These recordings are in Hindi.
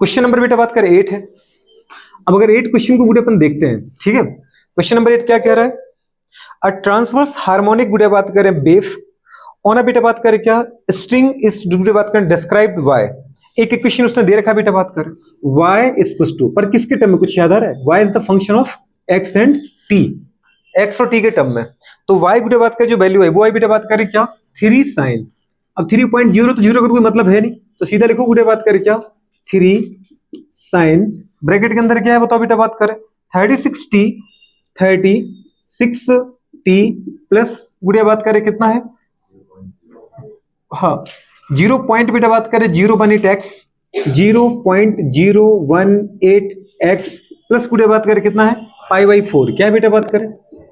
क्वेश्चन नंबर बेटा बात करें 8 है। अब अगर 8 क्वेश्चन को गुड़े अपन देखते हैं, ठीक है। क्वेश्चन नंबर 8 क्या कह रहा है? अ ट्रांसवर्स हार्मोनिक गुड़े बात करें वेव ऑन अ बेटा बात करें क्या स्ट्रिंग इस गुड़े बात करें डिस्क्राइब्ड बाय। एक क्वेश्चन उसने दे रखा बेटा बात करें y इक्वल्स टू, पर किसके टर्म में कुछ याद आ रहा है? y is the function of x and t, x और t के टर्म में। तो y गुड़े बात करें जो वैल्यू है वो आई बेटा बात करें क्या 3 साइन। अब 3.0 तो 0 का तो कोई मतलब है नहीं, तो सीधा लिखो गुड़े बात करें क्या 3 साइन, ब्रैकेट के अंदर क्या है बताओ बेटा बात करें 36t, 36t प्लस गुड़िया बात करें कितना है, हाँ 0 पॉइंट बेटा बात करें 018x, 0.018x प्लस गुड़िया बात करें कितना है π/4। क्या है बेटा बात करें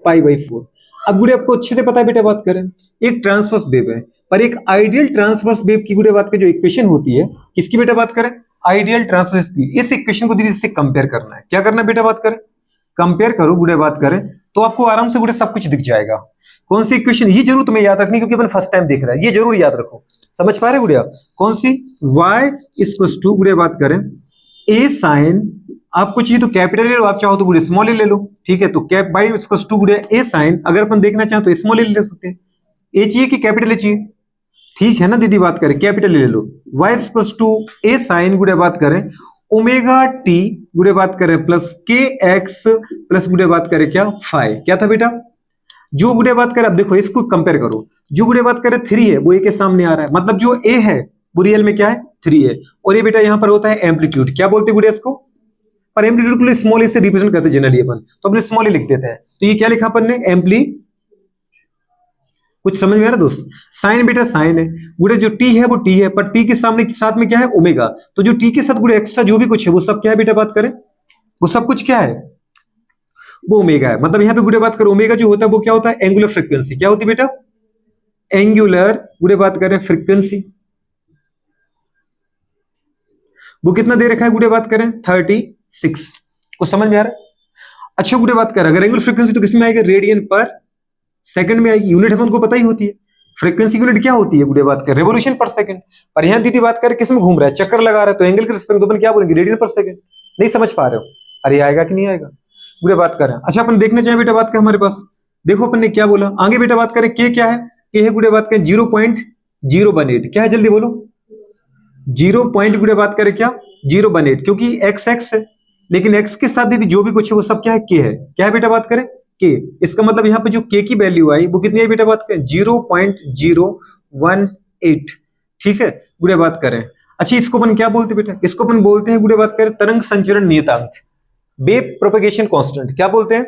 π/4। अब गुड़िया आपको अच्छे से पता है बेटा बात करें एक ट्रांसवर्स वेव है, पर एक आइडियल ट्रांसवर्स वेव की गुड़िया बात करें जो इक्वेशन होती है किसकी बेटा बात करें आइडियल ट्रांसवर्स वेव। इस इक्वेशन को दीदी इससे कंपेयर करना है। क्या करना है बेटा बात करें कंपेयर करो गुड़े बात करें तो आपको आराम से गुड़े सब कुछ दिख जाएगा। कौन सी इक्वेशन, ये जरूर तुम्हें याद रखनी क्योंकि अपन फर्स्ट टाइम देख रहा है, ये जरूर याद रखो। समझ पा रहे गुड़िया? कौन सी y इक्वल्स टू गुड़े बात करें a साइन, आपको चाहिए तो कैपिटल ले लो, आप चाहो तो गुड़े स्मॉल ले लो, ठीक है। तो कैप बाई इक्वल्स टू गुड़े a साइन, अगर अपन देखना चाहें तो स्मॉल ले सकते हैं। a चाहिए कि कैपिटल चाहिए? ठीक है ना दीदी बात करें कैपिटल ले लो। y equals to a sine गुड़े बात करें ओमेगा टी गुड़े बात करें प्लस के एक्स प्लस गुड़े बात करें क्या फाइव। क्या था बेटा जो गुड़े बात करें, अब देखो इसको कंपेयर करो, जो गुड़े बात करें 3 है वो ए के सामने आ रहा है, मतलब जो ए है वो रियल में क्या है 3 है। और ये बेटा यहां पर होता है एम्पलीट्यूड, क्या बोलते हैं गुड़े इसको, पर एम्पलीट्यूड को स्मॉल ए से रिप्रेजेंट करते हैं जनरली अपन, तो अपने स्मॉल ए लिख देते हैं। तो ये क्या लिखा अपन ने एम्पली, कुछ समझ में आ रहा दोस्त? साइन बेटा साइन है गुड़े, जो टी है वो टी है, पर टी के सामने साथ में क्या है ओमेगा, तो जो टी के साथ गुड़े एक्स्ट्रा जो भी कुछ है वो सब क्या है बेटा बात करें वो सब कुछ क्या है वो ओमेगा है। मतलब यहां पे गुड़े बात करें ओमेगा जो होता है वो क्या होता है एंगुलर फ्रीक्वेंसी। क्या होती है बेटा एंगुलर गुड़े बात करें फ्रीक्वेंसी। वो कितना दे रखा है गुड़े बात करें 36। कुछ समझ में आ रहा है? अच्छा गुड़े बात करें अगर एंगुलर फ्रीक्वेंसी तो किसमें आएगा रेडियन पर सेकंड में आएगी। यूनिट हमको पता ही होती है, फ्रीक्वेंसी यूनिट क्या होती है गुड़े बात करें रेवोल्यूशन पर सेकंड। पर यहां दीदी बात करें किसमें घूम रहा है चक्कर लगा रहा है, तो एंगल के रिस्पेक्ट तो अपन क्या बोलेंगे रेडियन पर सेकंड। नहीं समझ पा रहे हो? अरे आएगा कि नहीं आएगा गुड़े बात करें। अच्छा अपन देखने चाहिए बेटा बात करें हमारे पास, देखो अपन ने क्या बोला आगे बेटा बात करें के क्या है, के है गुड़े बात करें 0.018। क्या है जल्दी बोलो 0 पॉइंट गुड़े बात करें क्या 018, क्योंकि एक्स एक्स है लेकिन एक्स के साथ दीदी जो भी कुछ है वो सब क्या है के है। क्या है बेटा बात करें के, इसका मतलब यहां पे जो के की वैल्यू आई वो कितनी है बेटा बात करें 0.018। ठीक है गुड़े बात करें। अच्छा इसको अपन क्या बोलते हैं बेटा, इसको अपन बोलते हैं गुड़े बात करें तरंग संचरण नियतांक, वेव प्रोपेगेशन कांस्टेंट। क्या बोलते हैं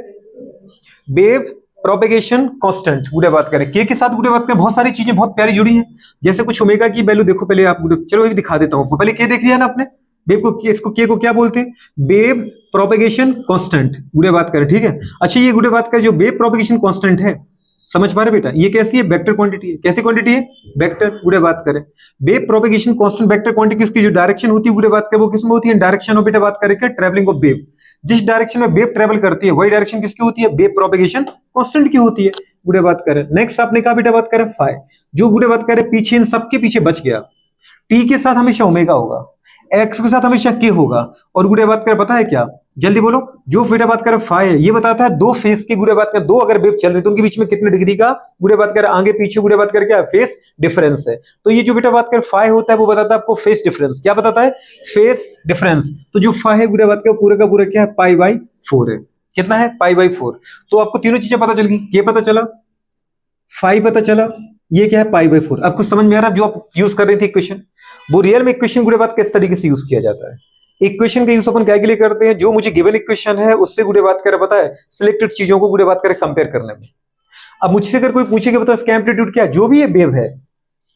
वेव प्रोपेगेशन कांस्टेंट गुड़े बात करें। के साथ गुड़े बात करें बहुत सारी चीजें बहुत प्यारी जुड़ी हैं, जैसे कुछ ओमेगा की वैल्यू देखो पहले आप, चलो एक दिखा देता हूं। पहले के देख लिया ना आपने, वेव को इसको के को क्या बोलते हैं वेव प्रोपेगेशन कांस्टेंट गुड़े बात करें, ठीक है। अच्छा ये गुड़े बात करें जो वेव प्रोपेगेशन कांस्टेंट है, समझ पा रहे बेटा ये कैसी है वेक्टर क्वांटिटी है। कैसी क्वांटिटी है वेक्टर गुड़े बात करें। Wave propagation constant vector quantity की जो डायरेक्शन होती है गुड़े बात करें वो किसमें होती है डायरेक्शन ऑफ बेटा बात करें ट्रैवलिंग ऑफ वेव। जिस डायरेक्शन में वेव ट्रेवल करती है वही डायरेक्शन किसकी होती है वेव प्रोपेगेशन कांस्टेंट की होती है गुड़े बात करें। नेक्स्ट आपने कहा बेटा बात करें फाइव, जो गुड़े बात करें पीछे इन सबके पीछे बच गया, टी के साथ हमेशा ओमेगा होगा, एक्स के साथ हमेशा के होगा, और गुड़े बात करें पता है क्या जल्दी बोलो जो बेटा बात करें फाइव है ये बताता है दो फेस की गुड़े बात करें, दो अगर वेव चल रही तो उनके बीच में कितने डिग्री का गुड़े बात करें आगे पीछे गुड़े बात करें क्या फेस डिफरेंस है। तो ये जो बेटा बात करें फाइव होता है वो बताता है आपको फेस डिफरेंस। क्या बताता है फेस डिफरेंस। तो जो फाइव है गुड़े बात करें पूरे का पूरा क्या है π/4 है। कितना है π/4। तो आपको तीनों चीजें पता चल गई, ये पता चला फाइव पता चला, ये क्या है π/4। अब कुछ समझ में आ रहा है जो आप यूज कर रहे थे इक्वेशन, वो रियल में इक्वेशन गुड़े बात किस तरीके से यूज किया जाता है। इक्वेशन का यूज अपन क्या के लिए करते हैं, जो मुझे गिवन इक्वेशन है उससे गुड़े बात करे पता है सिलेक्टेड चीजों को गुड़े बात करे कंपेयर करने में। अब मुझसे अगर कोई पूछेगा बता इसका एम्पलीट्यूड क्या है, जो भी ये वेव है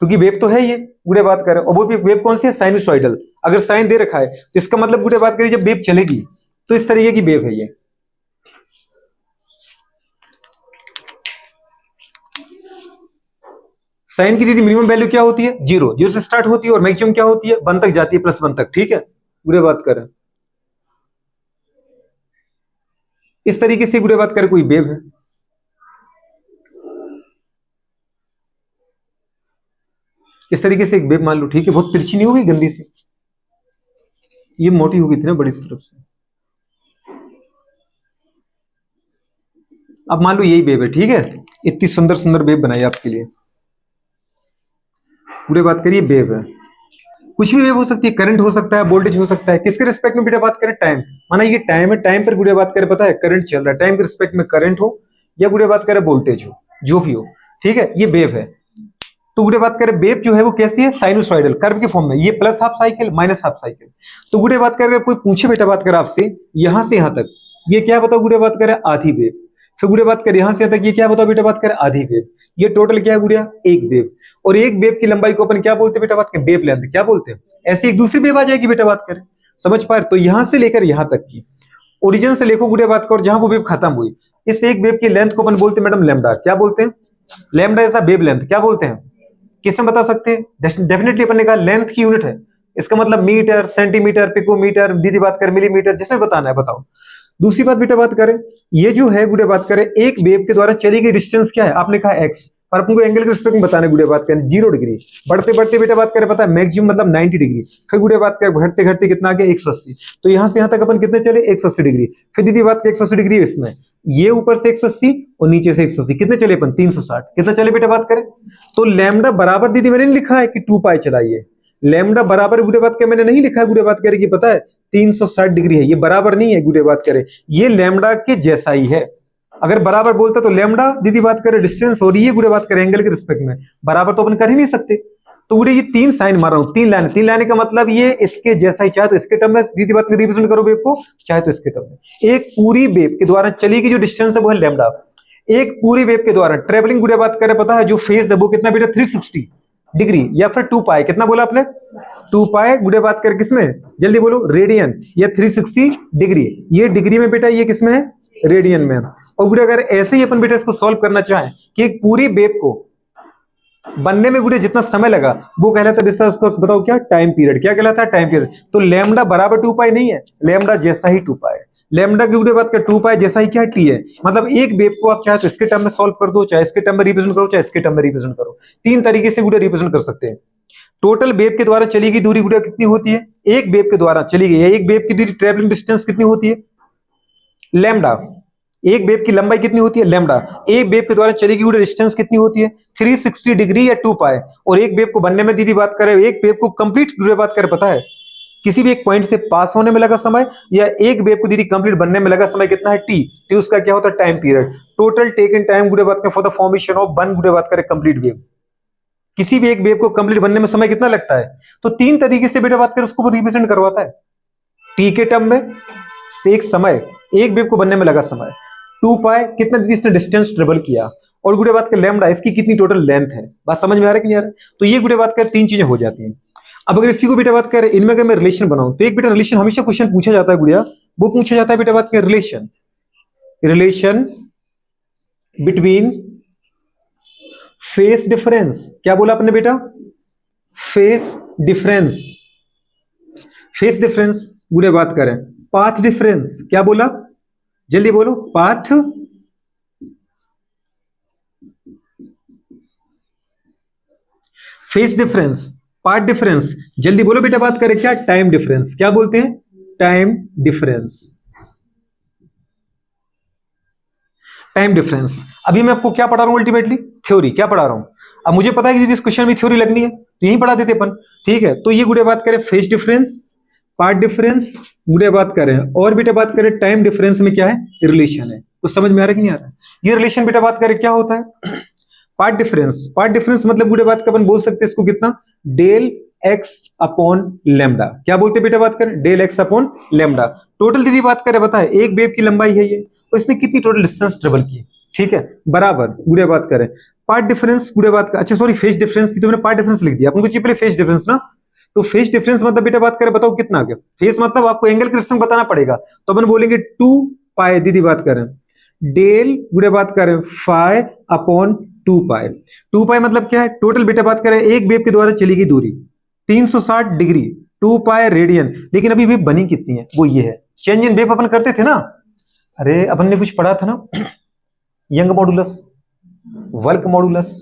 क्योंकि वेव तो है ये गुड़े बात करें, और वो भी वेव कौन सी है साइनसॉइडल। अगर साइन दे रखा है तो इसका मतलब गुड़े बात करिए जब वेव चलेगी तो इस तरीके की वेव है ये। साइन की दीदी मिनिमम वैल्यू क्या होती है 0, 0 से स्टार्ट होती है और मैक्सिमम क्या होती है 1 तक जाती है +1 तक। ठीक है गुड़े बात करें इस तरीके से गुड़े बात करें कोई वेव है, इस तरीके से एक वेव मान लो, ठीक है बहुत तिरछी नहीं होगी गंदी सी, ये मोटी हो गई थी ना बड़ी तरफ से। अब मान लो यही वेव है, ठीक है, इतनी सुंदर सुंदर वेव बनाई आपके लिए। पूरे बात करिए वेव है, कुछ भी वेव हो सकती है, करंट हो सकता है, वोल्टेज हो सकता है। किसके रिस्पेक्ट में बेटा बात करें? टाइम। माना ये टाइम है, टाइम पर गुड़िया बात करें, पता है करंट चल रहा है, टाइम के रिस्पेक्ट में करंट हो या गुड़िया बात करें वोल्टेज हो, जो भी हो, ठीक है, ये वेव है। तो गुड़िया बात करें वेव जो है वो कैसी है? साइनोसॉइडल कर्व के फॉर्म में, ये plus half cycle minus half cycle. तो गुड़िया बात करें कोई पूछे बेटा बात करें आपसे यहां से यहां तक, ये क्या बताओ गुड़िया बात करें? आधी वेव। फिर गुड़िया बात करें यहां से यहां तक, ये क्या बताओ बेटा बात करें? आधी वेव। ये टोटल क्या है गुड़िया? एक वेव। और एक वेव की लंबाई को अपन क्या बोलते हैं बेटा बात करें? Wave length. क्या बोलते हैं? ऐसी एक दूसरी वेव आ जाएगी बेटा बात करें, समझ पा रहे? तो यहां से लेकर यहां तक की ओरिजिन से लेखो गुड़िया बात करो, जहां वो वेव खत्म हुई, इस एक वेव की लेंथ को अपन बोलते हैं मैडम लैम्डा। क्या बोलते हैं? लैम्डा ऐसा वेव लेंथ। क्या बोलते हैं? किससे बता सकते हैं? डेफिनेटली अपन ने कहा लेंथ की यूनिट है, इसका मतलब मीटर, सेंटीमीटर, पिकोमीटर, दीदी बात कर मिलीमीटर, जिसमें बताना है बताओ। दूसरी बात बेटा बात करें, ये जो है गुड़िया बात करें एक वेव के द्वारा चली गई डिस्टेंस क्या है? आपने कहा एक्स, और अपन को एंगल के रिस्पेक्ट में बताना है गुड़िया बात करें 0 डिग्री। बढ़ते बढ़ते बेटा बात करें पता है मैक्सिमम मतलब 90 डिग्री। फिर गुड़िया बात करें घटते घटते कितना आ गया? 180। तो यहां से यहां तक अपन कितने चले? 180 डिग्री। फिर दीदी बात करें 180 डिग्री इसमें, ये ऊपर से 180 और नीचे से 180, कितने चले अपन? 360। कितना चले बेटा बात करें? तो लैम्डा बराबर दीदी मैंने नहीं लिखा है कि 2 पाई चलाइए, लैम्डा बराबर गुड़िया बात करें मैंने नहीं लिखा है गुड़िया बात करें कि पता है 360 डिग्री है, ये बराबर नहीं है गुड़िया बात करें, ये लैम्डा के जैसा ही है। अगर बराबर बोलता तो लैम्डा दीदी बात करें डिस्टेंस हो रही है गुड़िया बात करें एंगल के रिस्पेक्ट में, बराबर तो अपन कर ही नहीं सकते। तो गुड़िया ये 3 साइन मार रहा हूं, 3 लाइन का मतलब ये इसके जैसा ही, चाहे तो इसके टर्म में दीदी बात में रिप्रेजेंट करो वेव को, चाहे तो इसके टर्म में। एक पूरी वेव के द्वारा चली गई जो डिस्टेंस है वो है लैम्डा। एक पूरी वेव के द्वारा ट्रेवलिंग गुड़िया बात करें पता है जो फेज है वो कितना बेटा? 360 डिग्री या फिर 2 पाई। कितना बोला आपने? 2 पाई गुड़िया बात करें किसमें? जल्दी बोलो। रेडियन। ये 360 डिग्री, ये डिग्री में बेटा, ये किसमें है? रेडियन में। और गुड़िया अगर ऐसे ही अपन बेटा इसको सॉल्व करना चाहें कि एक पूरी वेव को बनने में गुड़िया जितना समय लगा वो कहलाता है, उसको बताओ क्या? Time period. क्या कहलाता है? Time period. तो लैम्डा बराबर 2 पाई नहीं है, लैम्डा जैसा ही 2 पाई। लैम्डा की गुड़िया बात कर 2 पाई जैसा ही क्या? टी है। मतलब एक वेव को आप चाहे तो इसके टर्म में सॉल्व कर दो, चाहे इसके टर्म में रिप्रेजेंट करो, चाहे इसके टर्म में रिप्रेजेंट करो। 3 तरीके से गुड़िया रिप्रेजेंट कर सकते हैं। टोटल वेव के द्वारा चली गई दूरी गुड़िया कितनी होती है? एक वेव के द्वारा चली गई है, एक वेव की दूरी ट्रेवलिंग डिस्टेंस कितनी होती है? लैम्डा। एक वेव की लंबाई कितनी होती है? लैम्डा। एक वेव के द्वारा चली गई डिस्टेंस कितनी होती है? 360 डिग्री या 2 पाई। और एक वेव को बनने में दीदी बात करें, एक वेव को कंप्लीट बात करें पता है किसी भी एक पॉइंट से पास होने में लगा समय, या एक वेव को दीदी कंप्लीट बनने में लगा समय कितना है? टी। टी उसका क्या होता है? Time period. Total taken time गुड़िया बात करें for the formation of one गुड़िया बात करें कंप्लीट वेव। किसी भी एक वेव को कंप्लीट बनने में समय कितना लगता है? तो 3 तरीके से बेटा बात करें उसको रिप्रेजेंट करवाता है। टी के टर्म में एक समय, एक वेव को बनने में लगा समय, 2 पाई कितना दीदी इसने डिस्टेंस ट्रेवल किया, और गुड़िया बात कर लैम्डा इसकी कितनी टोटल लेंथ है। बात समझ में आ रहा है कि नहीं आ रहा है? तो ये गुड़िया बात कर 3 चीजें हो जाती हैं। अब अगर इसी को बेटा बात करें इनमें अगर मैं रिलेशन बनाऊं तो एक बेटा रिलेशन हमेशा क्वेश्चन पूछा जाता है गुड़िया, वो पूछा जाता है बेटा बात करें relation, relation between phase difference. क्या बोला आपने बेटा? Phase difference. फेस डिफरेंस गुड़िया बात करें पाथ डिफरेंस। क्या बोला? जल्दी बोलो। Path phase difference, path difference. जल्दी बोलो बेटा बात करें क्या? Time difference. क्या बोलते हैं? Time difference. Time difference. अभी मैं आपको क्या पढ़ा रहा हूं? Ultimately theory. क्या पढ़ा रहा हूं? अब मुझे पता है कि इस क्वेश्चन में थ्योरी लगनी है तो यही पढ़ा देते अपन, ठीक है। तो ये गुड़िया बात करें फेस डिफरेंस, पार्ट डिफरेंस, गुड़िया बात करें, और बेटा बात करें टाइम डिफरेंस में क्या है? रिलेशन है। कुछ समझ में आ रहा है कि नहीं आ रहा है? ये रिलेशन बेटा बात करें क्या होता है? Path difference. पार्ट डिफरेंस मतलब गुड़िया बात का अपन बोल सकते हैं इसको कितना? Del x upon lambda. क्या बोलते बेटा बात करें? Del x upon lambda. Total दीदी बात करें बताए एक वेव की लंबाई है ये, तो इसने कितनी टोटल डिस्टेंस ट्रेवल की, ठीक है, बराबर गुड़िया बात करें पार्ट डिफरेंस गुड़िया बात कर, अच्छा सॉरी फेस डिफरेंस थी तो मैंने पार्ट डिफरेंस लिख दिया, अपन को चाहिए पहले फेस डिफरेंस ना। तो फेस डिफरेंस मतलब बेटा बात करें बताओ कितना आ गया? फेस मतलब आपको एंगल के रिस्पेक्ट बताना पड़ेगा, तो अपन बोलेंगे 2 पाई दीदी बात करें डेल गुड़िया बात करें फाई अपॉन 2 पाई। 2 पाई मतलब क्या है? टोटल बेटा बात करें एक वेव के द्वारा चली गई दूरी 360 डिग्री, 2 पाई रेडियन। लेकिन अभी वेव बनी कितनी है वो ये है, चेंज इन वेव अपन करते थे ना, अरे अपन ने कुछ पढ़ा था ना, यंग मॉडुलस, वर्क मॉडुलस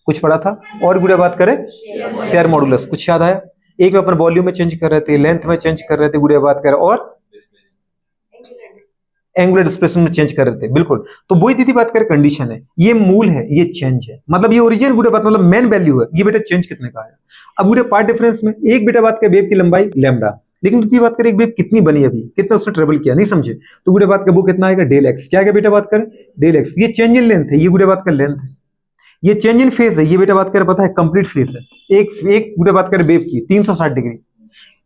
कुछ पढ़ा था, और गुड़िया बात करें शेयर मॉडुलस, कुछ याद आया? एक में अपन वॉल्यूम में चेंज कर रहे थे, लेंथ में चेंज कर रहे थे, गुड़िया बात कर, और एंगुलर डिस्प्लेसमेंट में चेंज कर रहे थे, बिल्कुल। तो वही दीदी बात करें कंडीशन है, ये मूल है, ये चेंज है, मतलब ये ओरिजिन गुड़े बात मतलब मेन वैल्यू है, ये बेटा चेंज कितने का है। अब गुड़े पार्ट डिफरेंस में एक बेटा बात करें वेव की लंबाई लैम्डा, लेकिन दूसरी बात करें एक वेव कितनी बनी अभी, कितना उसने ट्रेवल किया, नहीं समझे, तो गुड़े बात का वो कितना आएगा डेल एक्स, क्या आएगा बेटा बात करें डेल एक्स। ये चेंज इन लेंथ है, ये गुड़े बात कर लेंथ है, ये चेंज इन फेज है, ये बेटा बात करें पता है कंप्लीट फेज है, एक गुड़े बात करें वेव की 360 डिग्री,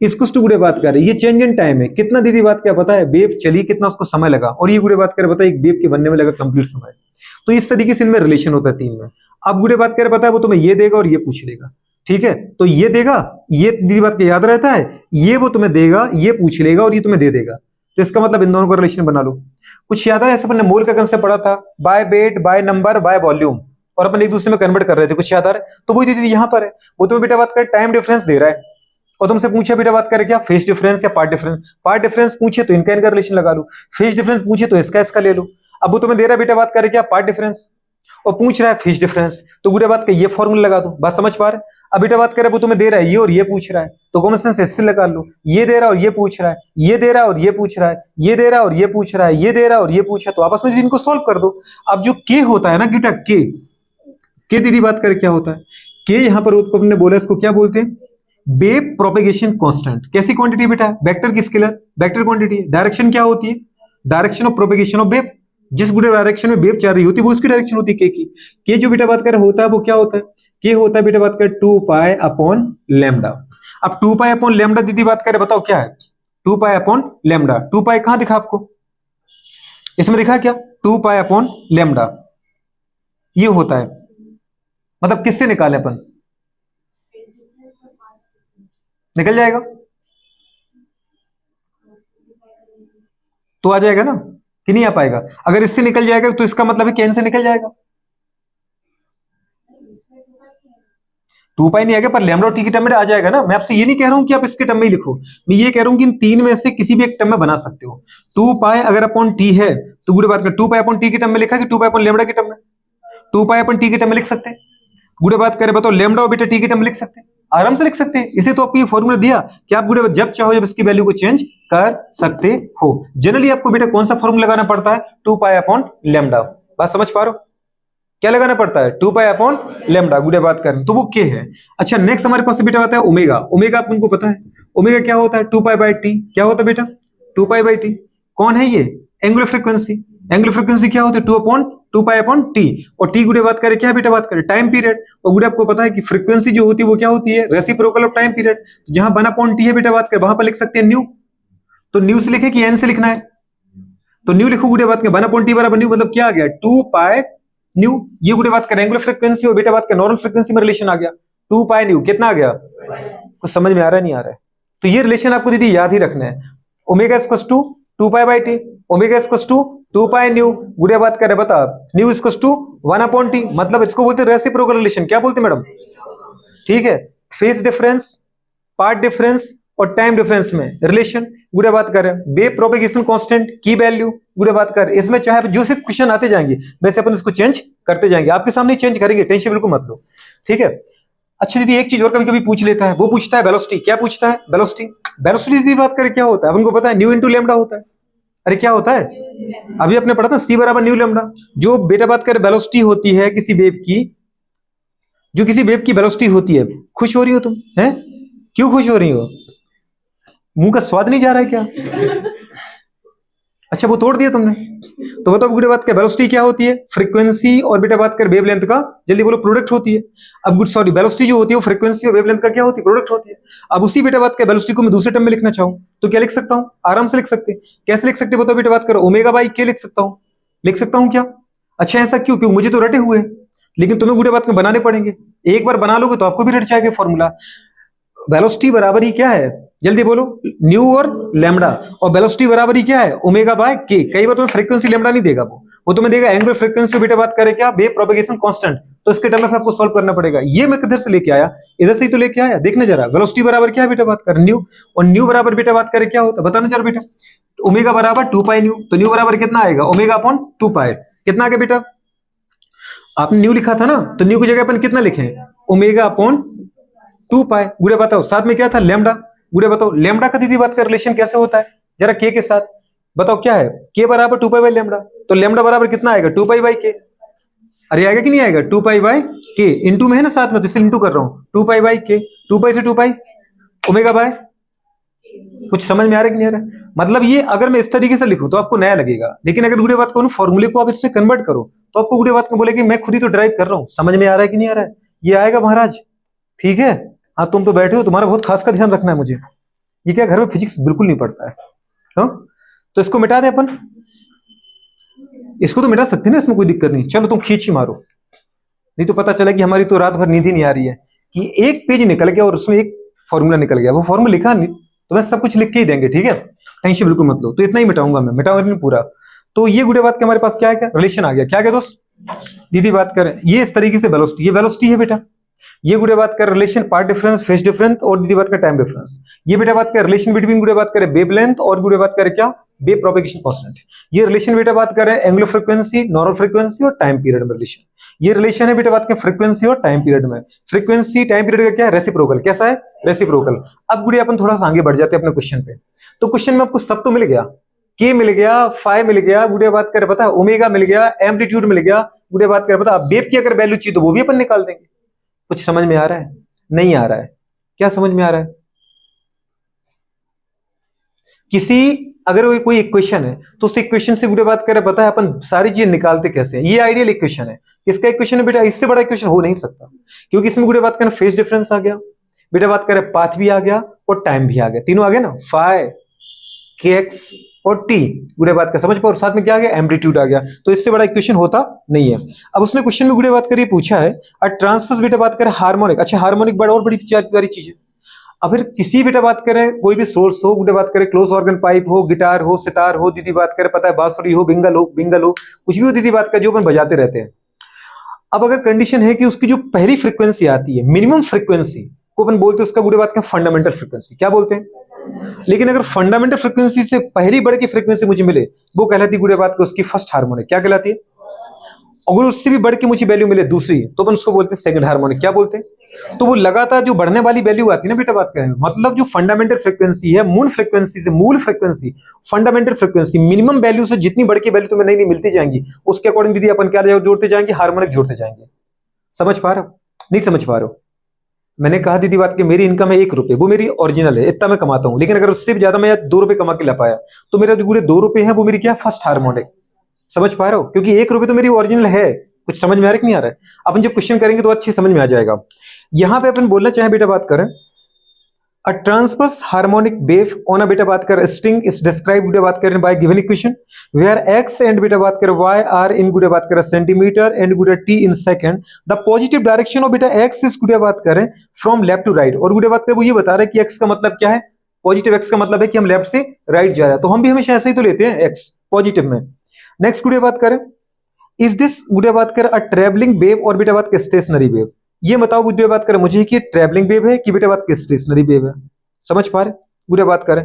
इसको टू गुड़े बात कर रहे, ये चेंज इन टाइम है, कितना दीदी बात क्या पता है, वेव चली कितना उसको समय लगा, और ये गुड़े बात करे पता है एक वेव के बनने में लगा कंप्लीट समय। तो इस तरीके से इनमें रिलेशन होता है तीन में। अब गुड़े बात करे पता है वो तुम्हें ये देगा और ये पूछ लेगा, ठीक है, तो ये देगा, ये दीदी बात क्या याद रहता है, ये वो तुम्हें देगा, ये पूछ लेगा और ये तुम्हें दे देगा, तो इसका मतलब इन दोनों का रिलेशन बना लो। कुछ याद है, ऐसा अपने मोल का कंसेप्ट पढ़ा था, by weight by number by volume, और अपन एक दूसरे में कन्वर्ट कर रहे थे, कुछ याद आ रहा है, तो वही दीदी यहाँ पर है, वो तुम्हें बेटा बात कर टाइम डिफरेंस दे रहा है, और तुमसे पूछे बेटा बात करें क्या फेज डिफरेंस या पार्ट डिफरेंस, पार्ट डिफरेंस पूछे तो इनका इनका रिलेशन लगा लो, फेज डिफरेंस पूछे तो इसका इसका ले लो। अब वो तुम्हें दे रहा है बेटा बात करें क्या पार्ट डिफरेंस, और पूछ रहा है फेज डिफरेंस, तो बेटा बात का ये फॉर्मूला लगा दो, बात समझ पा रहे। अब बेटा बात करें वो तुम्हें दे रहा है ये और ये पूछ रहा है, तो कॉमन सेंस इससे लगा लो, ये दे रहा है और ये पूछ रहा है, ये दे रहा है और ये पूछ रहा है, ये दे रहा है और ये पूछ रहा है, ये दे रहा है और ये पूछा, तो आपस में इनको सॉल्व कर दो। अब जो के होता है ना बेटा, के दीदी बात करें क्या होता है, के यहाँ पर हमने बोला इसको क्या बोलते हैं, वेव प्रोपेगेशन कांस्टेंट। कैसी क्वांटिटी बेटा, वेक्टर की स्केलर वेक्टर क्वांटिटी। डायरेक्शन क्या होती है, direction of propagation of wave, जिस गुड़े डायरेक्शन में वेव चल रही होती है वो उसकी डायरेक्शन होती है के की। के जो बेटा बात कर होता है वो क्या होता है, के होता है बेटा बात कर 2 पाई अपॉन लैम्डा। अब 2 पाई अपॉन लैम्डा दीदी बात करें बताओ क्या है, 2 पाई अपॉन लैम्डा। 2 पाई कहां दिखा आपको, इसमें दिखा क्या, 2 पाई अपॉन लैम्डा ये होता है, मतलब किससे निकाले अपन, निकल जाएगा तो आ जाएगा ना कि नहीं आ पाएगा, अगर इससे निकल जाएगा तो इसका मतलब है कैन से निकल जाएगा, 2 पाई नहीं आएगा पर लैम्डा और टी के टर्म में आ जाएगा ना। मैं आपसे ये नहीं कह रहा हूं कि आप इसके टर्म में ही लिखो, मैं ये कह रहा हूं कि इन तीन में से किसी भी एक टर्म में बना सकते हो। 2 पाई अगर अपॉन टी है तो गुड़े बात कर 2 पाई अपॉन टी के टर्म में लिखा कि 2 पाई अपॉन लैम्डा के टर्म में, 2 पाई अपॉन टी के टर्म में लिख सकते हैं। गुड़े बात करें बताओ लैम्डा और बेटा टी के टर्म में लिख सकते हैं, आराम से लिख सकते हैं। इसे तो आपको ये फॉर्मूला दिया कि आप गुड़े जब चाहो जब इसकी वैल्यू को चेंज कर सकते हो। जनरली आपको बेटा कौन सा फॉर्मूला लगाना पड़ता है, 2 पाई अपॉन लैम्डा, बात समझ पा रहे हो, क्या लगाना पड़ता है 2 पाई अपॉन लैम्डा, गुड़े बात करें तो वो के है। अच्छा नेक्स्ट हमारे पास बेटा आता है ओमेगा। ओमेगा आप उनको पता है, ओमेगा क्या होता है 2 पाई बाई टी, क्या होता है बेटा 2 पाई बाई टी। कौन है ये, एंगुलर फ्रीक्वेंसी। एंगुलर फ्रीक्वेंसी क्या होती है 2 पाई अपॉन टी, और टी गुड़े बात करें क्या बेटा बात करें टाइम पीरियड, और गुड़े आपको पता है कि फ्रीक्वेंसी जो होती है वो क्या होती है रेसिप्रोकल ऑफ टाइम पीरियड, जहां 1 अपॉन टी है बेटा बात करें वहां पर लिख सकते हैं न्यू, तो न्यू से लिखे कि एन से लिखना है, तो न्यू लिखो गुड़े बात करें 1 अपॉन टी बराबर न्यू, मतलब क्या आ गया 2 पाई न्यू। ये गुड़े बात करें एंगुलर फ्रीक्वेंसी और बेटा बात करें नॉर्मल फ्रीक्वेंसी में रिलेशन आ गया 2 पाई न्यू, कितना आ गया, कुछ समझ में आ रहा है नहीं आ रहा है, तो ये रिलेशन आपको दीदी याद ही रखना है। Omega equals to 2 pi by t, omega equals to 2 pi nu, गुड़े बात करें बता nu equals to 1 upon t, मतलब इसको बोलते हैं रेसिप्रोकल रिलेशन। क्या बोलते हैं मैडम, ठीक है, फेज डिफरेंस, पार्ट डिफरेंस और टाइम डिफरेंस में रिलेशन। गुड़े बात करें वेव प्रोपेगेशन कांस्टेंट की वैल्यू, गुड़े बात कर इसमें चाहे जो से क्वेश्चन आते जाएंगे वैसे अपन इसको चेंज करते जाएंगे, आपके सामने चेंज करेंगे, टेंशन बिल्कुल मत लो, ठीक है। अच्छा दीदी एक चीज और कभी कभी पूछ लेता है, वो पूछता है वेलोसिटी। क्या पूछता है, वेलोसिटी। वेलोसिटी दीदी बात करें क्या होता है, अपन को पता है न्यू इंटू लैम्डा होता है। अरे क्या होता है, अभी आपने पढ़ा था सी बराबर न्यू लैम्डा। जो बेटा बात करें वेलोसिटी होती है किसी वेव की, जो किसी वेव की वेलोसिटी होती है, खुश हो रही हो तुम हैं, क्यों खुश हो रही हो, मुंह का स्वाद नहीं जा रहा है क्या, अच्छा वो तोड़ दिया तुमने, तो बताओ गुड़े बात कर वेलोसिटी क्या होती है, फ्रीक्वेंसी और बेटा बात कर वेवलेंथ का, जल्दी बोलो, प्रोडक्ट होती है। अब गुड सॉरी वेलोसिटी जो होती है वो फ्रीक्वेंसी और वेवलेंथ का क्या होती है, प्रोडक्ट होती है। अब उसी बेटा बात कर वेलोसिटी को मैं दूसरे टर्म में लिखना चाहूं तो क्या लिख सकता हूं, आराम से लिख सकते हैं। कैसे लिख सकते बताओ बेटा बात करो, ओमेगा बाई के लिख सकता हूं, लिख सकता हूं क्या। अच्छा ऐसा क्यों, क्यों मुझे तो रटे हुए हैं, लेकिन तुम्हें गुड़े बात में बनाने पड़ेंगे, एक बार बना लोगे तो आपको भी रट जाएगा फॉर्मूला। वेलोसिटी बराबर ही क्या है, जल्दी बोलो, न्यू और लैम्डा, और वेलोसिटी बराबर ही क्या है ओमेगा बाय के। कई बार तुम्हें फ्रीक्वेंसी लैम्डा नहीं देगा, वो तुम्हें देगा एंगुलर फ्रीक्वेंसी, बेटा बात करें क्या वेव प्रोपेगेशन कांस्टेंट, तो इसके टर्म में आपको सॉल्व करना पड़ेगा। ये मैं किधर से लेके आया, इधर से ही तो लेके आया, देखने जरा वेलोसिटी बराबर क्या है बेटा बात कर न्यू, और न्यू बराबर बेटा बात करें क्या होता है बताना जरा बेटा, ओमेगा बराबर 2 पाई न्यू, तो न्यू बराबर कितना आएगा ओमेगा अपॉन 2 पाई, कितना आ गया बेटा, आपने न्यू लिखा था ना, तो न्यू की जगह अपन कितना लिखे ओमेगा अपॉन 2 पाई। गुड़े बताओ साथ में क्या था, लैम्डा। गुड़े बताओ लैम्डा का दीदी बात कर रिलेशन कैसे होता है जरा के साथ बताओ, क्या है, के बराबर 2 पाई बाई लैम्डा, तो लैम्डा बराबर कितना आएगा, 2 पाई बाई के। अरे आएगा कि नहीं आएगा, 2 पाई बाई के, इंटू में है ना साथ में, तो इसलिए इंटू कर रहा हूं, 2 पाई बाई के, 2 पाई से 2 पाई ओमेगा बाय। कुछ समझ में आ रहा है कि नहीं आ रहा है? मतलब ये अगर मैं इस तरीके से लिखूं तो आपको नया लगेगा, लेकिन अगर गुड़े बात करूं फॉर्मूले को आप इससे कन्वर्ट करो तो आपको गुड़े बात में बोले कि मैं खुद ही तो ड्राइव कर रहा हूं। समझ में आ रहा है कि नहीं आ रहा है? ये आएगा महाराज, ठीक है। हाँ तुम तो बैठे हो, तुम्हारा बहुत खास का ध्यान रखना है मुझे। ये क्या घर में फिजिक्स बिल्कुल नहीं पड़ता है, हाँ? तो इसको मिटा दे अपन, इसको तो मिटा सकते हैं ना, इसमें कोई दिक्कत नहीं। चलो तुम खींच ही मारो, नहीं तो पता चला कि हमारी तो रात भर नींद ही नहीं आ रही है कि एक पेज निकल गया और उसमें एक फॉर्मूला निकल गया। वो फॉर्मूला लिखा नहीं तो मैं सब कुछ लिख के ही देंगे, ठीक है, टेंशन बिल्कुल मत लो। तो इतना ही मिटाऊंगा मैं, मिटाऊंगा नहीं पूरा। तो ये गुड़े बात के हमारे पास क्या है, क्या रिलेशन आ गया, क्या क्या दोस्त दीदी बात करें, ये इस तरीके से वेलोसिटी, ये वेलोसिटी है बेटा। ये गुड़े बात कर relation path difference, phase difference और दीदी बात कर टाइम डिफरेंस। ये बेटा बात कर रिलेशन बिटवीन गुड़े बात करें वेव लेंथ और गुड़े बात करें क्या, वेव प्रोपेगेशन कांस्टेंट। ये रिलेशन बेटा बात कर रहे हैं एंगुलर फ्रीक्वेंसी, नॉर्मल फ्रीक्वेंसी और टाइम पीरियड में रिलेशन। ये रिलेशन है बेटा बात करें फ्रीक्वेंसी और टाइम पीरियड में। फ्रीक्वेंसी टाइम पीरियड का क्या है, रेसिप्रोकल। कैसा है, रेसिप्रोकल। अब गुड़े अपन थोड़ा सा आगे बढ़ जाते हैं अपने क्वेश्चन पे। तो क्वेश्चन में आपको सब तो मिल गया, के मिल गया, फाई मिल गया, गुड़े बात कर पता ओमेगा मिल गया, एम्पलीट्यूड मिल गया, गुड़े बात कर पता वेव की अगर वैल्यू चाहिए तो वो भी अपन निकाल देंगे। कुछ समझ में आ रहा है, नहीं आ रहा है, क्या समझ में आ रहा है? किसी अगर कोई इक्वेशन है तो उस इक्वेशन से गुड़े बात करें पता है अपन सारी चीजें निकालते कैसे हैं। ये आइडियल इक्वेशन है, किसका इक्वेशन है बेटा, इससे बड़ा इक्वेशन हो नहीं सकता, क्योंकि इसमें गुड़े बात करें फेज डिफरेंस आ गया, बेटा बात करें पाथ भी आ गया और टाइम भी आ गया, तीनों आ गया ना, फाई के एक्स और टी, गुड़े बात का समझ पाओ, और साथ में क्या आ गया, एम्पलीट्यूड आ गया। तो इससे बड़ा इक्वेशन होता नहीं है। अब उसने क्वेश्चन में गुड़े बात करिए पूछा है ट्रांसवर्स बेटा बात करें हार्मोनिक। अच्छा हार्मोनिक बड़ा और बड़ी प्यारी चीज है। अगर किसी बेटा बात करें कोई भी सोर्स हो, गुड़े बात करें क्लोज ऑर्गन पाइप हो, गिटार हो, सितार हो, दीदी बात करें पता है बांसुरी हो, बिंगल हो, कुछ भी हो दीदी बात का जो अपन बजाते रहते हैं। अब अगर कंडीशन है कि उसकी जो पहली फ्रीक्वेंसी आती है, मिनिमम फ्रीक्वेंसी को अपन बोलते हैं उसका गुड़े बात का फंडामेंटल फ्रीक्वेंसी, क्या बोलते हैं। लेकिन अगर फंडामेंटल फ्रीक्वेंसी से पहली बढ़ की फ्रीक्वेंसी मुझे मिले वो कहलाती है गुड़े बात का उसकी फर्स्ट हार्मोनिक, क्या कहलाती है। अगर उससे भी बढ़ के मुझे वैल्यू मिले दूसरी तो अपन उसको बोलते हैं सेकंड हार्मोनिक, क्या बोलते हैं। तो वो लगातार जो बढ़ने वाली वैल्यू आती है ना बेटा बात करें, मतलब जो फंडामेंटल फ्रीक्वेंसी है मूल फ्रीक्वेंसी से, मूल frequency fundamental frequency minimum value से जितनी बढ़ के वैल्यू तुम्हें नई नई मिलती जाएंगी उसके अकॉर्डिंग दीदी अपन क्या जोड़ते जाएंगे, हार्मोनिक जोड़ते जाएंगे। समझ पा रहे हो, नहीं समझ पा रहे हो? मैंने कहा दीदी बात की मेरी इनकम है 1 रुपए, वो मेरी ओरिजिनल है, इतना मैं कमाता हूं, लेकिन अगर उससे भी ज्यादा मैं 2 रुपए कमा के ला पाया तो मेरा जो पूरे 2 रुपए है वो मेरी क्या, फर्स्ट हार्मोनिक। समझ पा रहे हो, क्योंकि 1 रुपए तो मेरी ओरिजिनल है। कुछ समझ में आ रहा है कि नहीं आ रहा है? अपन जब क्वेश्चन करेंगे तो अच्छी समझ में आ जाएगा। यहां पे अपन बोलना चाहे बेटा बात करें A transverse harmonic wave on a beta बात कर string is described बेटा बात करें by given equation where x and बेटा बात कर y are in बेटा बात करें सेंटीमीटर and बेटा t in second. The positive direction of बेटा x is बेटा बात करें from left to right, और बेटा बात करें वो ये बता रहा है कि x का मतलब क्या है, पॉजिटिव x का मतलब है कि हम लेफ्ट से राइट जा रहे हैं, तो हम भी हमेशा ऐसे ही तो लेते हैं x पॉजिटिव में। नेक्स्ट बेटा बात करें इज दिस बेटा बात करें अ ट्रेवलिंग वेव और बेटा बात करें स्टेशनरी वेव। ये बताओ बुढ़े बात करें मुझे कि ट्रैवलिंग वेव है कि बेटा बात की स्टेशनरी वेव है। समझ पा रहे, बुढ़े बात करें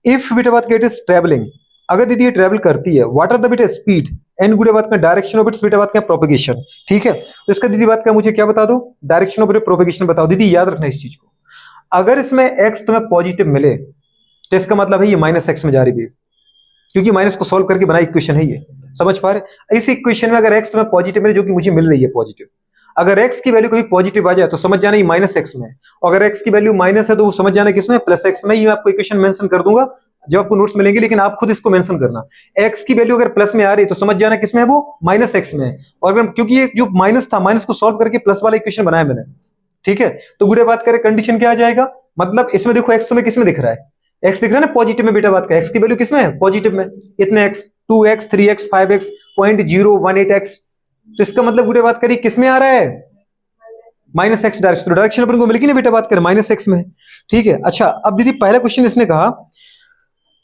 इफ बेटा बात इट इज ट्रैवलिंग, अगर दीदी ये ट्रैवल करती है व्हाट आर द बेटा स्पीड एंड गुड़े बात का डायरेक्शन ऑफ इट्स बेटा बात का प्रोपेगेशन, ठीक है। तो इसका दीदी बात का मुझे क्या बता दो, डायरेक्शन ऑफ प्रोपेगेशन बताओ। दीदी याद रखना इस चीज को, अगर इसमें एक्स तुम्हें पॉजिटिव मिले तो इसका मतलब है ये माइनस एक्स में जा रही वेव, क्योंकि माइनस को सॉल्व करके बनाई इक्वेशन है ये। समझ पा रहे, इस इक्वेशन में अगर एक्स तुम्हें पॉजिटिव मिले जो कि मुझे मिल रही है पॉजिटिव, अगर x की वैल्यू कभी पॉजिटिव आ जाए तो समझ जाना ये माइनस एक्स में है, और अगर x की वैल्यू माइनस है तो वो समझ जाना किसमें, प्लस एक्स में। ये मैं आपको इक्वेशन मेंशन कर दूंगा जब आपको नोट्स मिलेंगे, लेकिन आप खुद इसको मेंशन करना। x की वैल्यू अगर प्लस में आ रही है तो समझ जाना किसमें है, वो माइनस एक्स में है। और अगर क्योंकि ये जो माइनस था, माइनस को सॉल्व करके प्लस वाला इक्वेशन बनाया मैंने, ठीक है। तो गुड़े बात करें कंडीशन क्या आ जाएगा, मतलब इसमें देखो x तुम्हें किसमें दिख रहा है, x दिख रहा है ना पॉजिटिव में, बेटा बात का x की वैल्यू किसमें है, पॉजिटिव में। इतने x 2x 3x 5x 0.018x, तो इसका मतलब गुड़े बात करिए किसमें आ रहा है, माइनस एक्स डायरेक्शन। तो डायरेक्शन अपन को मिलेगी ना बेटा बात करें माइनस एक्स में, ठीक है। अच्छा अब दीदी पहला क्वेश्चन इसने कहा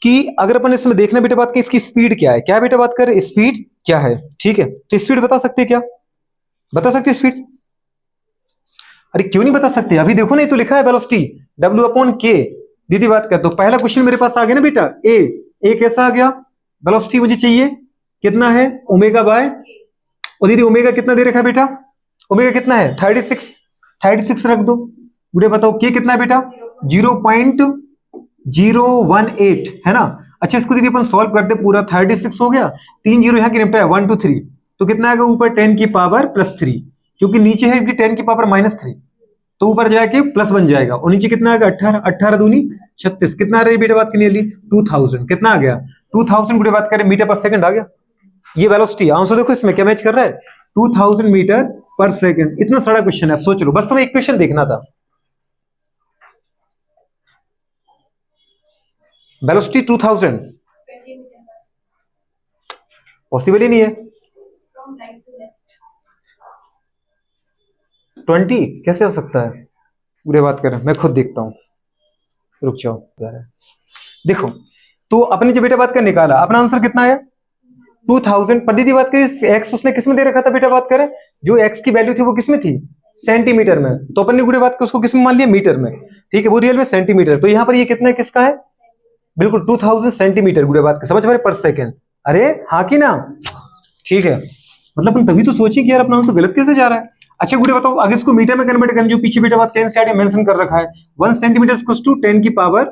कि अगर अपन इसमें देखना बेटा बात की इसकी स्पीड क्या है, क्या बेटा बात करें स्पीड क्या है, ठीक है। तो स्पीड बता सकते हैं क्या, बता सकते स्पीड, अरे क्यों नहीं बता सकते, अभी देखो ना ये तो लिखा है वेलोसिटी W/K। दीदी बात कर, तो पहला क्वेश्चन मेरे पास आ गया ना बेटा ए कैसा आ गया, वेलोसिटी मुझे चाहिए कितना है ओमेगा बाय, और दीदी ओमेगा कितना दे रखा है बेटा, ओमेगा कितना है 36 रख दो, गुड़े बताओ के कितना है बेटा 0.018 है ना। अच्छा इसको दीदी अपन सॉल्व करते पूरा 36 हो गया, 3 जीरो यहाँ की निपटा है 1 2 3, तो कितना आएगा ऊपर 10 की पावर +3, क्योंकि नीचे है 10 की पावर -3, तो ऊपर जाके प्लस बन जाएगा, और नीचे कितना आएगा 18, 18 दूनी 36, कितना आ रही है बेटा बात करने 2000, कितना आ गया 2000 गुड़े बात करें मीटर पर सेकंड आ गया। ये वेलोसिटी आंसर देखो इसमें क्या मैच कर रहा है 2000 मीटर पर सेकंड। इतना सारा क्वेश्चन है, सोच लो, बस तुम्हें एक क्वेश्चन देखना था। वेलोसिटी 2000 पॉसिबल ही नहीं है। 20 कैसे आ सकता है पूरे बात करें, मैं खुद देखता हूं, रुक जाओ। देखो तो अपने जो बेटा बात कर निकाला, अपना आंसर कितना आया 2000। पर दीदी बात करें एक्स उसने किसमें दे रखा था बेटा बात करें, जो एक्स की वैल्यू थी वो किसमें थी सेंटीमीटर में, तो अपन ने गुड़े बात कर उसको किसमें मान लिया मीटर में, ठीक है, वो रियल में सेंटीमीटर, तो यहां पर ये कितना है किसका है बिल्कुल 2000 सेंटीमीटर गुड़े बात कर, समझ पा रहे पर सेकेंड। अरे हाँ की ना, ठीक है, मतलब अपन तभी तो सोचे कि यार अपना आंसर गलत कैसे जा रहा है। अच्छा गुड़े बताओ आगे इसको मीटर में कन्वर्ट करें, जो पीछे बेटा बात 10 से मेंशन कर रखा है 1 सेंटीमीटर टू 10 की पावर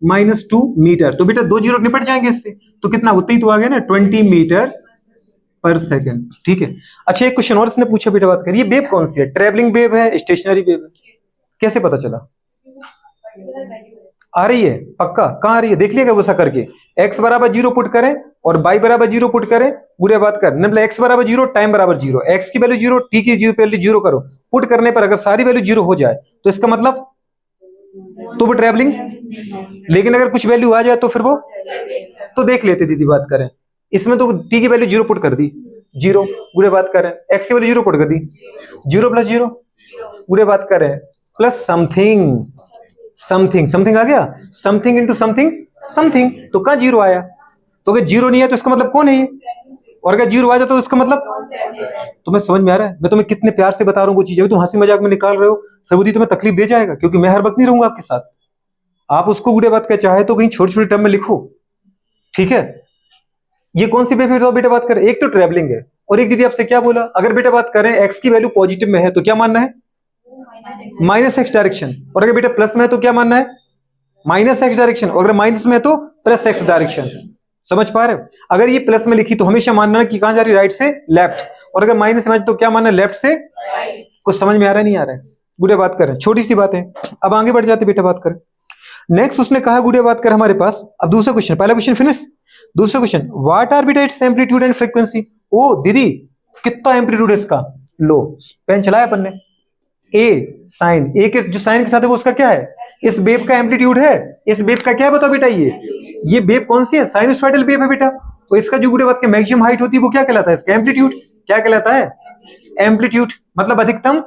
-2 मीटर, तो बेटा 2 जीरो निपट जाएंगे इससे, तो कितना उतना ही तो आ गया ना 20 मीटर पर सेकंड, ठीक है। अच्छा एक क्वेश्चन और इसने पूछा बेटा बात करिए, वेव कौन सी है, ट्रेवलिंग वेव है स्टेशनरी वेव है, कैसे पता चला आ रही है पक्का, कहां आ रही है देख लिएगा वैसा करके, x बराबर 0 पुट करें और y बराबर 0 पुट करें, पूरे बात कर मतलब x बराबर 0 टाइम बराबर 0, x की वैल्यू 0 t की वैल्यू 0 करो, पुट करने पर अगर सारी वैल्यू 0 हो जाए तो इसका मतलब तो वो ट्रेवलिंग, लेकिन अगर कुछ वैल्यू आ जाए तो फिर वो, तो देख लेते दीदी बात करें, इसमें तो t की वैल्यू 0 पुट कर दी 0, पूरे बात करें x की वैल्यू 0 पुट कर दी 0 + 0, पूरे बात करें प्लस समथिंग समथिंग, समथिंग आ गया, समथिंग इंटू समथिंग समथिंग, तो कहां 0 आया, तो अगर 0 नहीं है तो इसका मतलब कौन है ये, और अगर 0 आ जाता तो इसका मतलब, तुम्हें समझ में आ रहा है मैं तुम्हें कितने प्यार से बता रहा हूँ वो चीजें, तुम हंसी मजाक में निकाल रहे हो, सबूती तुम्हें तकलीफ दे जाएगा, क्योंकि मैं हर वक्त नहीं रहूंगा आपके साथ, आप उसको गुड़े बात का चाहे तो कहीं छोटी छोटी टर्म में लिखो, ठीक है। ये कौन सी बेटा बेटा बात करें, एक तो ट्रेवलिंग है, और एक दीदी आपसे क्या बोला, अगर बेटा बात करें एक्स की वैल्यू पॉजिटिव में है तो क्या मानना है -x डायरेक्शन, और अगर बेटा प्लस में है तो क्या मानना है -x डायरेक्शन, और अगर माइनस में है तो +x डायरेक्शन, समझ पा रहे हो। अगर ये प्लस में लिखी तो हमेशा मानना है कि कहां जा रही, राइट से लेफ्ट, और अगर माइनस में तो क्या मानना है लेफ्ट से, कुछ समझ में आ रहा है नहीं आ रहा है, गुड़े बात करें छोटी सी बात है। अब आगे बढ़ जाते बेटा बात करें, नेक्स्ट उसने कहा गुड़े बात कर हमारे पास, अब दूसरा क्वेश्चन, पहला क्वेश्चन फिनिश, दूसरा क्वेश्चन व्हाट आर बेटा इट्स एम्पलीट्यूड एंड फ्रीक्वेंसी, ओ दीदी कितना एम्पलीट्यूड है इसका, लो पेन चलाया अपन ने, ए साइन, ए के जो साइन के साथ है वो उसका क्या है, इस वेव का एम्पलीट्यूड है, इस वेव का क्या है बताओ बेटा, ये वेव कौन सी है साइनसॉइडल वेव है बेटा, तो इसका जो गुड़े बात के मैक्सिमम हाइट होती है वो क्या कहलाता है, इसका एम्पलीट्यूड, क्या कहलाता है एम्पलीट्यूड, मतलब अधिकतम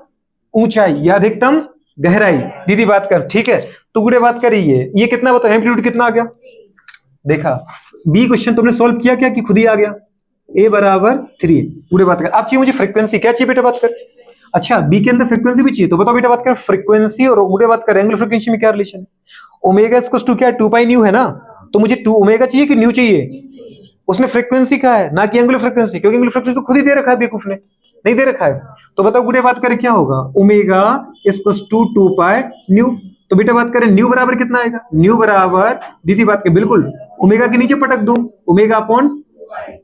ऊंचाई या अधिकतम गहराई, दीदी बात कर, ठीक है। तो गुड़े बात करिए ये कितना बताओ एम्पलीट्यूड कितना आ गया, देखा बी क्वेश्चन तुमने सोल्व किया क्या कि खुद ही आ गया, a बराबर 3, पूरे बात कर। अब चाहिए मुझे फ्रीक्वेंसी, क्या चाहिए बेटा बात कर, अच्छा बी के अंदर फ्रीक्वेंसी भी चाहिए, तो बताओ बेटा बात कर फ्रीक्वेंसी और पूरे बात कर एंगुलर फ्रीक्वेंसी में क्या रिलेशन है, ओमेगा इक्वल्स टू क्या है 2 पाई न्यू है ना, तो मुझे 2 ओमेगा चाहिए कि न्यू चाहिए, उसने फ्रीक्वेंसी कहा है ना कि एंगुलर फ्रीक्वेंसी, क्योंकि एंगुलर फ्रीक्वेंसी तो खुद ही दे रखा है बेवकूफ ने, नहीं दे रखा है, तो बताओ गुड़े बात करें क्या होगा omega equals to 2 pi nu, तो बेटा बात करें न्यू बराबर कितना आएगा, न्यू बराबर दीदी बात कर बिल्कुल ओमेगा के नीचे पटक दो, ओमेगा अपॉन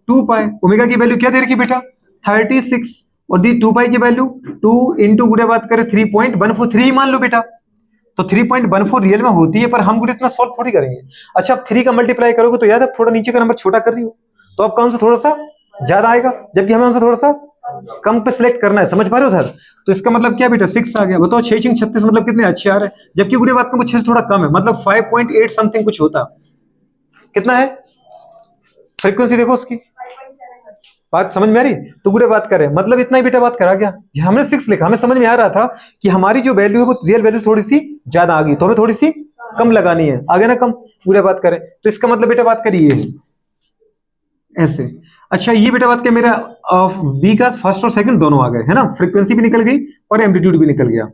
2 पाई, ओमेगा की वैल्यू क्या दे रखी बेटा 36, और दी 2 पाई की वैल्यू 2 इंटू गुड़े बात करें 3.143 मान लो बेटा, तो 3.14 रियल में होती है, पर हम गुड़े इतना सॉल्व थोड़ी करेंगे। अच्छा अब 3 का मल्टीप्लाई करोगे तो याद है थोड़ा नीचे का नंबर छोटा कर रही हो, तो आपका आंसर थोड़ा सा ज्यादा आएगा, जबकि हमें आंसर थोड़ा सा कम पे सिलेक्ट करना है, समझ पा रहे हो सर, तो इसका मतलब क्या बेटा 6 आ गया, बताओ 6 36 मतलब कितने अच्छे आ रहे हैं, जबकि गुड़े बात का कुछ 6 थोड़ा कम है, मतलब 5.8 समथिंग कुछ होता, कितना है फ्रीक्वेंसी देखो उसकी, बात समझ में आ रही, तो गुड़े बात करें मतलब इतना ही बेटा बात करा गया, हमने 6 लिखा, हमें समझ में आ रहा था कि हमारी जो वैल्यू है वो रियल वैल्यू थोड़ी सी ज्यादा आ गई, तो हमें थोड़ी सी कम लगानी है, आगे ना कम, गुड़े बात करें तो इसका मतलब बेटा बात करिए ऐसे। अच्छा ये बेटा बात क्या मेरा बी का फर्स्ट और सेकंड दोनों आ गए है ना, फ्रीक्वेंसी भी निकल गई और एम्पलीट्यूड भी निकल गया।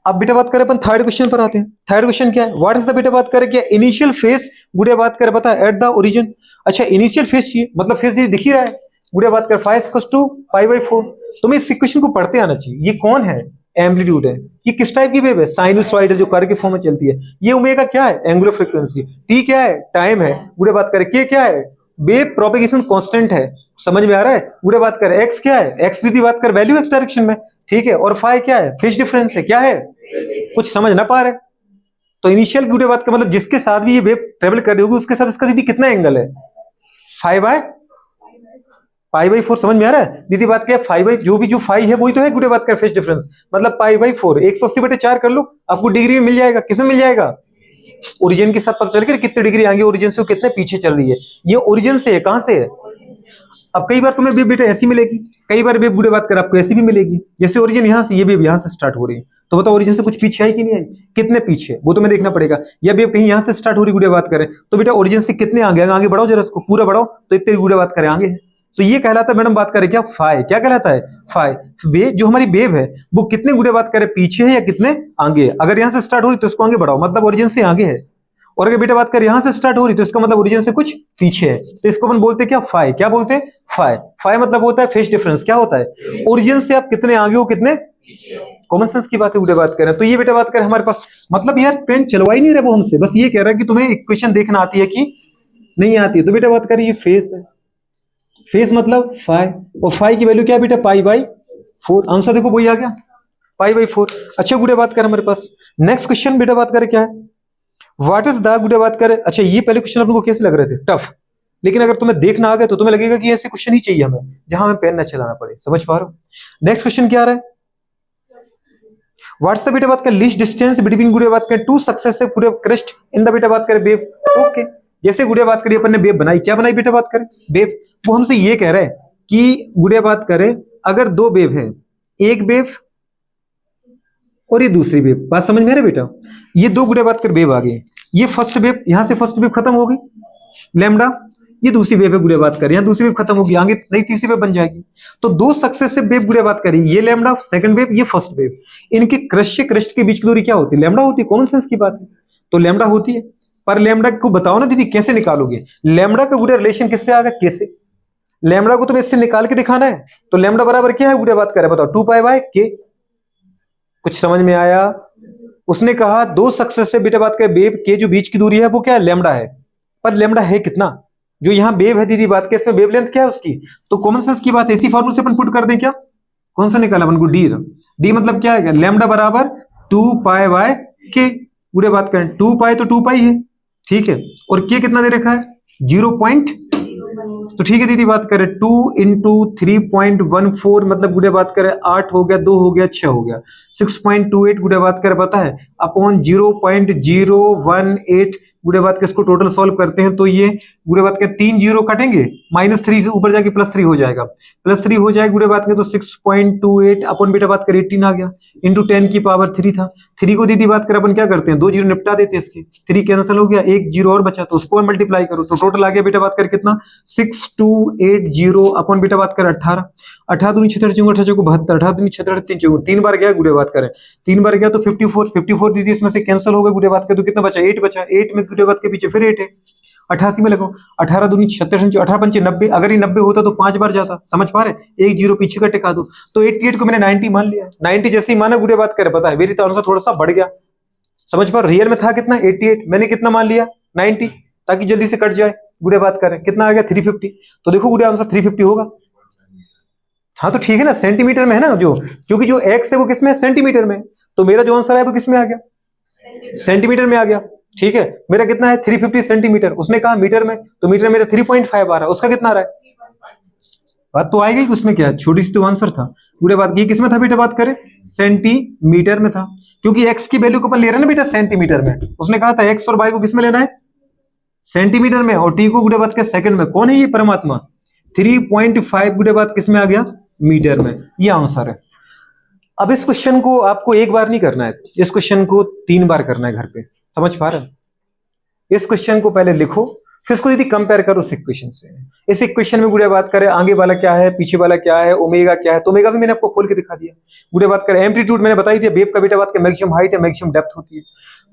अब बेटा बात करें अपन थर्ड क्वेश्चन पर आते हैं, थर्ड क्वेश्चन क्या है, व्हाट इज द बेटा बात करें क्या इनिशियल फेज, गुड़े बात करें बता एट द ओरिजिन, अच्छा इनिशियल फेज चाहिए, मतलब फेज दिख ही रहा है, गुड़े बात कर 5 = π/4, तुम्हें इस इक्वेशन को पढ़ते आना चाहिए, ये कौन है एम्पलीट्यूड है। ये किस टाइप की वेव है? साइनोसॉइड है, जो कर्व के फॉर्म में चलती है। ये ओमेगा क्या है? Angular frequency. टी क्या है? टाइम है। बुरे बात करें के क्या है? वेव प्रोपेगेशन कांस्टेंट है। समझ में आ रहा है? बुरे बात करें एक्स क्या है? एक्स की बात कर वैल्यू एक्स डायरेक्शन में, ठीक है। और फाई क्या है? फेज डिफरेंस है। क्या है? कुछ समझ ना पा रहे? तो इनिशियल बुरे बात का मतलब जिसके साथ भी ये वेव ट्रेवल कर रही होगी उसके साथ इसका दीदी कितना एंगल है? 5/4। समझ में आ रहा है दीदी? बात क्या है? 5 जो फाई है वही तो है गुडे बात कर फेज डिफरेंस, मतलब π/4 180/4 कर लो, आपको डिग्री में मिल जाएगा। किसमें मिल जाएगा? ओरिजिन के साथ पता चलेगा कितने डिग्री आगे ओरिजिन से, कितने पीछे चल रही है। ये ओरिजिन से है, कहां से है? अब कई बार तुम्हें वेव बेटा ऐसी मिलेगी, कई बार वेव बुरे बात कर आपको ऐसी भी मिलेगी। जैसे ओरिजिन यहां से, ये वेव यहां से स्टार्ट हो रही है, तो बताओ ओरिजिन से कुछ पीछे आई कि नहीं आई? कितने पीछे, वो तुम्हें देखना पड़ेगा। या वेव कहीं यहां से स्टार्ट हो रही गुड़े बात करें तो बेटा ओरिजिन से कितने आगे? आगे बढ़ाओ जरा, इसको पूरा बढ़ाओ तो इतने गुड़े बात करें आगे है। तो ये कहलाता है मैडम बात करें क्या? फाई। क्या कहलाता है? फाई। वेव जो हमारी वेव है वो कितने गुड़े बात करें पीछे है या कितने आगे? अगर यहां से स्टार्ट हो रही तो इसको आगे बढ़ाओ, मतलब ओरिजिन से आगे है। और अगर बेटा बात कर यहां से स्टार्ट हो रही तो इसका मतलब ओरिजिन से कुछ पीछे है, तो इसको अपन बोलते हैं क्या? फाई। क्या बोलते हैं? फाई। फाई मतलब होता है फेज डिफरेंस। क्या होता है? ओरिजिन से आप कितने आगे हो, कितने कॉमन सेंस की बात है, बेटा बात करें तो ये बेटा बात करें हमारे पास, मतलब यार पेन चलवा ही नहीं रहा वो हमसे, बस ये कह रहा है कि तुम्हें इक्वेशन देखना आती है कि नहीं आती है। तो बेटा बात करें ये फेज है, फेज मतलब फाई, और फाई की वैल्यू क्या है बेटा? π/4। आंसर देखो वही आ गया, π/4। अच्छा गुड़े बात करें हमारे पास नेक्स्ट क्वेश्चन बेटा बात करें क्या है? व्हाट इज द गुड़े बात करें। अच्छा ये पहले क्वेश्चन आपको कैसे लग रहे थे? टफ। लेकिन अगर तुम्हें देखना आ गया तो तुम्हें लगेगा कि ऐसे क्वेश्चन ही चाहिए हमें जहां हमें पेन न चलाना पड़े। समझ पा रहे हो? नेक्स्ट क्वेश्चन क्या आ रहा है? व्हाट्स द बेटा बात कर लीस्ट डिस्टेंस बिटवीन गुड़े बात करें टू सक्सेसिव गुड़े क्रेस्ट इन द बेटा बात करें वेव। ओके, जैसे गुड़े बात करिए अपन ने वेव बनाई, क्या बनाई बेटा बात करें? वेव। वो हमसे ये कह रहा है कि गुड़े बात करें अगर दो वेव है, एक वेव और ये दूसरी वेव, बात समझ में आ रहा है बेटा? ये दो गुड़े बात कर वेव आ गई, ये फर्स्ट वेव, यहां से फर्स्ट वेव खत्म हो गई लैम्डा, ये दूसरी वेव है गुड़े बात करें, यहां दूसरी वेव खत्म होगी, आगे नई तीसरी वेव बन जाएगी। तो दो सक्सेसिव वेव गुड़े बात करें, ये लैम्डा सेकंड वेव, ये फर्स्ट वेव, इनके क्रस्ट से क्रस्ट के बीच की दूरी क्या होती है? लैम्डा होती है। कॉमन सेंस की बात है, तो लैम्डा होती है। पर लैम्डा को बताओ ना दीदी कैसे निकालोगे? लैम्डा का गुड़े रिलेशन किससे आ गया? कैसे? लैम्डा को तुम्हें इससे निकाल के दिखाना है, तो लैम्डा बराबर क्या है गुड़े बात करें? बताओ 2π/k। कुछ समझ में आया? उसने कहा दो सक्सेसिव बेटा बात करें वेव के जो बीच की दूरी है वो क्या है? लैम्डा है। पर लैम्डा है कितना? जो यहां वेव है दीदी बात के, इसमें वेवलेंथ क्या है उसकी? तो कॉमन सेंस की बात है, इसी फॉर्मूले से अपन पुट कर दें क्या? कौन सा निकाला अपन को? डी। डी मतलब क्या है? लैम्डा बराबर 2π/k। पूरे बात करें 2π तो 2π है, ठीक है, और के कितना दे रखा है? 0. तो ठीक है दीदी बात करें 2 × 3.14 मतलब गुड़े बात करें 8 हो गया, 2 हो गया, 6 हो गया, 6.28 गुड़े बात करें पता है अपॉन 0.018 गुड़े बात के इसको टोटल सॉल्व करते हैं तो ये गुड़े बात के 3 जीरो कटेंगे, -3 से ऊपर जाके +3 हो जाएगा, +3 हो जाएगा गुड़े बात के तो 6.28 अपन बेटा बात कर 18 आ गया, इंटू 10 की पावर 3 था। 3 को दीदी बात कर अपन क्या करते हैं 2 जीरो निपटा देते हैं इसके, 3 कैंसिल हो गया, 1 जीरो और बचा तो उसको मल्टीप्लाई करो तो टोटल आ गया बेटा बात कर कितना 6280 अपन बेटा बात कर 18, 18 दूनी 76 74, 18 दूनी 76 3 बार गया गुड़े बात करें, 3 बार गया तो 54 दीदी इसमें से कैंसिल हो गया गुड़े बात कर तो कितना बचा 8 बचा, 8 में गुड़े बात के पीछे फिर 8 है, 88 में लगाओ, 18 दूनी 36 18 पंचे 90, अगर ये 90 होता तो 5 बार जाता, समझ पा रहे, एक जीरो पीछे का टिका दो तो 88 को मैंने 90 मान लिया, 90 जैसे ही माना गुड़े बात करे पता है मेरी तो आंसर थोड़ा सा बढ़ गया, समझ पा रियल में था कितना 88, मैंने कितना मान लिया 90 ताकि जल्दी से कट जाए, गुड़े बात करें कितना आ गया 350, तो देखो गुड़े आंसर 350 होगा। हाँ तो ठीक है ना, सेंटीमीटर में है ना, जो क्योंकि जो एक्स है वो किसमें है सेंटीमीटर में, तो मेरा जो आंसर है वो किसमें आ गया सेंटीमीटर में आ गया, ठीक है, मेरा कितना है 350 सेंटीमीटर, उसने कहा मीटर में, तो मीटर मेरा 3.5 आ रहा है, उसका कितना आ रहा है, बात तो आएगी उसमें क्या है, छोटी सी तो आंसर था, पूरे बात ये किसमें था बेटा बात करें सेंटीमीटर में था, क्योंकि एक्स की वैल्यू को अपन ले रहे हैं ना बेटा सेंटीमीटर में, उसने कहा था एक्स और वाई को किसमें लेना है सेंटीमीटर में, और टी को गुड़े बात के सेकंड में, कौन है ये परमात्मा 3.5 गुड़े बात किसमें आ गया मीटर में, ये आंसर है। अब इस क्वेश्चन को आपको एक बार नहीं करना है, इस क्वेश्चन को 3 बार करना है घर पे, समझ पा रहे हैं? इस क्वेश्चन को पहले लिखो फिर इसको यदि कंपेयर करो इस इक्वेशन से, इस इक्वेशन में गुड़े बात करें आगे वाला क्या है पीछे वाला क्या है ओमेगा क्या है, तो ओमेगा भी मैंने आपको खोल के दिखा दिया, गुड़े बात करें एम्पलीट्यूड मैंने बताई थी वेव का बेटा बात करें मैक्सिमम हाइट है मैक्सिमम डेप्थ होती है।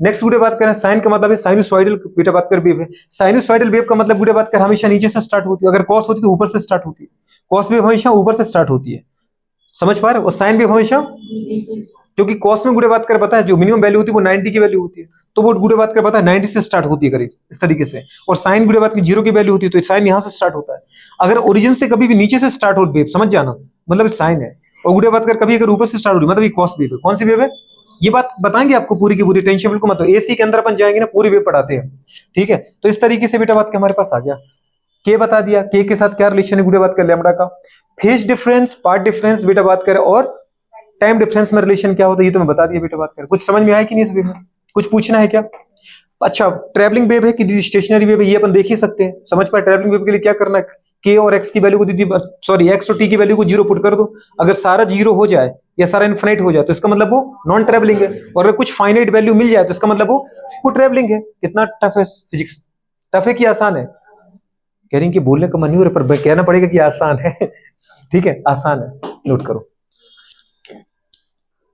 नेक्स्ट गुड़े बात करें साइन का मतलब है साइनोसॉइडल बेटा बात कर वेव है, साइनोसॉइडल वेव का मतलब गुड़े बात कर हमेशा नीचे से स्टार्ट होती है, अगर कॉस होती तो ऊपर से स्टार्ट होती है, कॉस वेव हमेशा ऊपर से स्टार्ट होती है, समझ पा रहे हो, और साइन वेव हमेशा क्योंकि कॉस में गुड़े बात कर पता है जो मिनिमम वैल्यू होती है वो 90 की वैल्यू होती है, तो वो गुड़े बात कर पता है 90 से स्टार्ट होती है करीब इस तरीके से, और साइन गुड़े बात की 0 की वैल्यू होती है, तो साइन यहाँ से स्टार्ट होता है। अगर ओरिजिन से कभी भी नीचे से स्टार्ट हो वेव, समझ जाना, मतलब साइन है, और गुड़े बात कर कभी अगर ऊपर से स्टार्ट हो रही मतलब ये कॉस वेव है। कौन सी वेव है ये बात बताएंगे आपको पूरी की पूरी, टेंशन बिल्कुल मत लो, एसी के अंदर अपन जाएंगे ना पूरी वेव पढ़ाते हैं, ठीक है। तो इस तरीके से बेटा बात के हमारे पास आ गया, के बता दिया, के साथ क्या रिलेशन है गुड़े बात कर लैम्बडा का, फेज डिफरेंस, पार्ट डिफरेंस बेटा बात करें, और टाइम डिफरेंस में रिलेशन क्या होता है ये तो मैं बता दिया बेटा बात करें। कुछ समझ में आया कि नहीं इस वेव में, कुछ पूछना है क्या? अच्छा, ट्रैवलिंग वेव है कि स्टेशनरी वेव है ये अपन देख ही सकते हैं, समझ पाए। ट्रैवलिंग वेव के लिए क्या करना है, के और एक्स की वैल्यू को दीदी सॉरी एक्स और टी की वैल्यू को 0 पुट कर दो। अगर सारा 0 हो जाए या सारा इनफिनिट हो जाए तो इसका मतलब वो नॉन ट्रैवलिंग है, और अगर कुछ फाइनाइट वैल्यू मिल जाए तो इसका मतलब वो ट्रैवलिंग है। कितना टफ है फिजिक्स, टफ है कि आसान है? कह रही कि बोलने का मन नहीं हो रहा पर कहना पड़ेगा कि आसान है ठीक है आसान है, नोट करो।